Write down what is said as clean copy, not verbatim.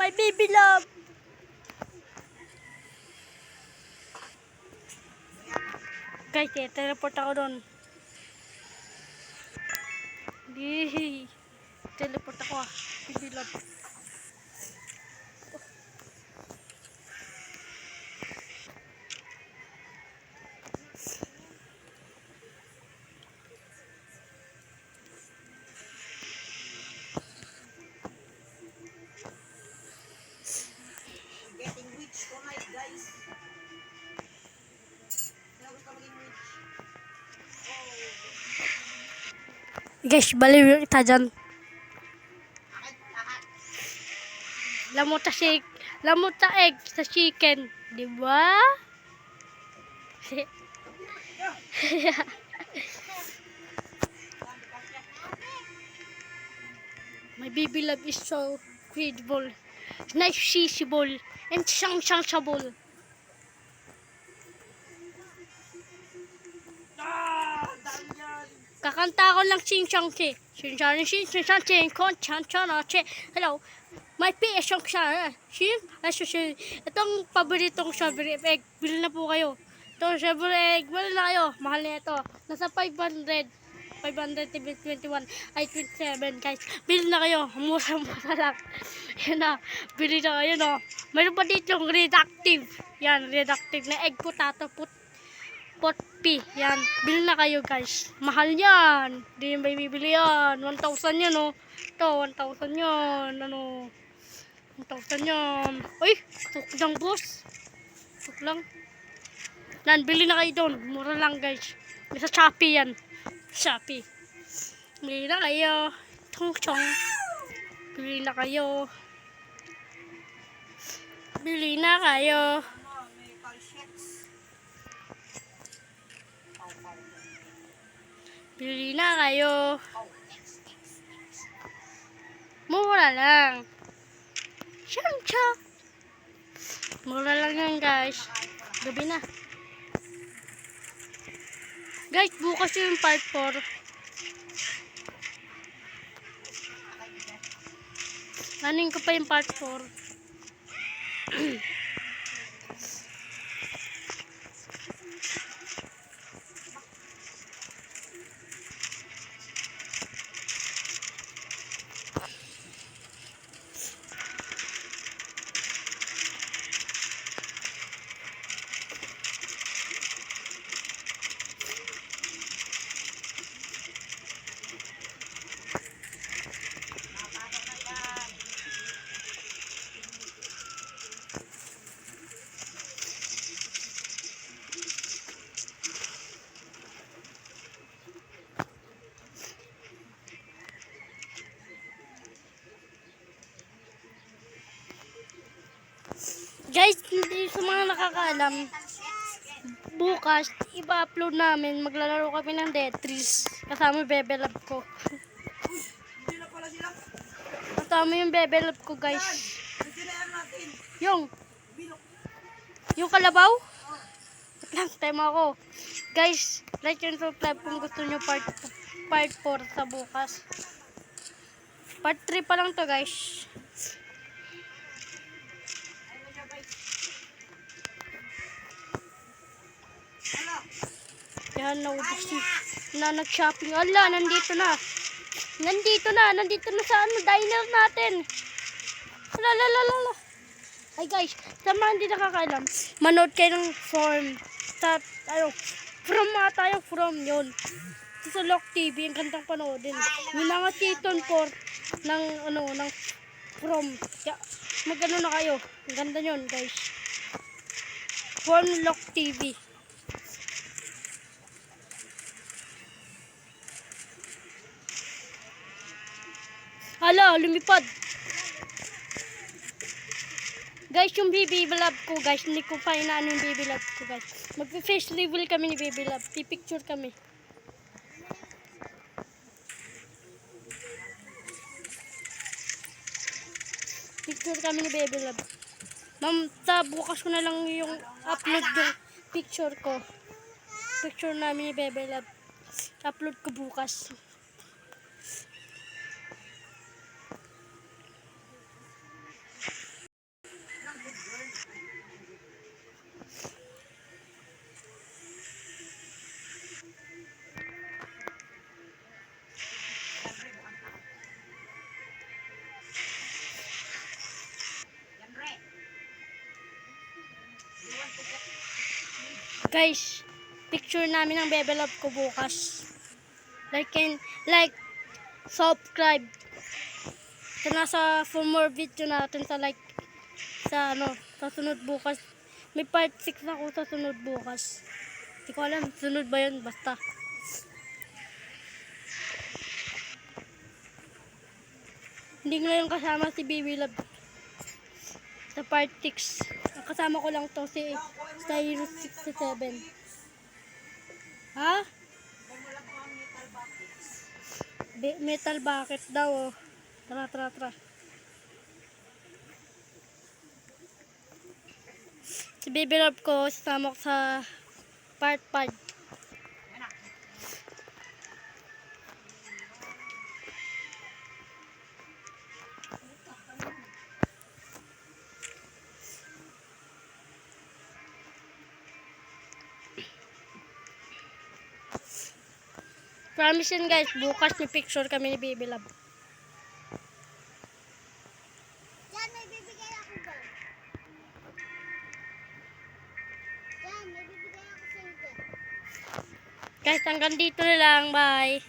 my baby love. Guys, teleport ako doon. Yay! Teleport ako ah. Baby love. Getting rich tonight, guys. Sino gusto maging rich? Guys, baliw yung ita dyan. Lahat. Lamot sa egg sa chicken. Diba? My baby love is so incredible, nice, seeable, and shangshangsable. Kakanta ako ng sing-song-che. Hello. My PS song siya. Itong paboritong strawberry egg. Bili na po kayo. Ito, strawberry egg. Bili na kayo. Mahal na ito. Nasa 500. 521 ay 27 guys. Bili na kayo. Mura-mura lang. Yan na. Bili na kayo no. Mayroon pa dito yung redactive. Yan, redactive na egg potato potpi. Yan. Bili na kayo guys. Mahal yan. Hindi yung bibili yan. 1,000 yan no. Ito, 1,000 yan. Ano? 1,000 yan. Uy! Tuk lang boss. Tuk lang. Yan, bili na kayo doon. Mura lang guys. Sa Shopee yan. Shopee. Bili na kayo. Chong. Bili na kayo. Bili na kayo. Bili na kayo. Mura lang. Siyam. Mura lang yan guys. Gabi na. Guys, bukas yung part 4. Anin ko pa yung part 4. Guys, hindi sa mga nakakaalam, bukas, iba-upload namin, maglalaro kami ng Tetris. Kasama yung Bebe Love ko. Kasama yung Bebe Love ko, guys. Yung kalabaw? Wait lang, time ako. Guys, like and subscribe kung gusto nyo part 4 sa bukas. Part 3 pa lang to, guys. Yan, naubos na nag-shopping. Ala, nandito na sa diner natin. Lalalala. Ay guys, sa mga hindi nakakaalam, manood kayo ng from yun. Sa Lock TV, ang gandang panoodin. Yung mga season 4 ng from. Mag-ano na kayo. Ang ganda yun guys. From Lock TV. Hala, lumipad. Guys, yung baby love ko, guys, hindi ko pa inaano yung baby love ko, guys. Mag-face reveal kami ni baby love. Pipicture kami. Picture kami ni baby love. Ma'am, bukas ko na lang yung upload yung picture ko. Picture namin ni baby love. Upload ko bukas. Guys, picture namin ng Bebe Love ko bukas. Like, subscribe. Ito nasa for more video natin sa sa sunod bukas. May part 6 ako sa sunod bukas. Hindi ko alam, sunod ba yun? Basta. Hindi ko na yung kasama si Baby Love sa part 6. Kasama ko lang to si Styro 67. Ha? Metal bucket daw oh. Tara. Si Baby Love ko, sasama ko sa part 5. Promise yun guys, bukas may picture kami ni Baby Love. Yan, may bibigay ako dyan. Yan, may bibigay ako sa inyo. Guys, hanggang dito na lang. Bye!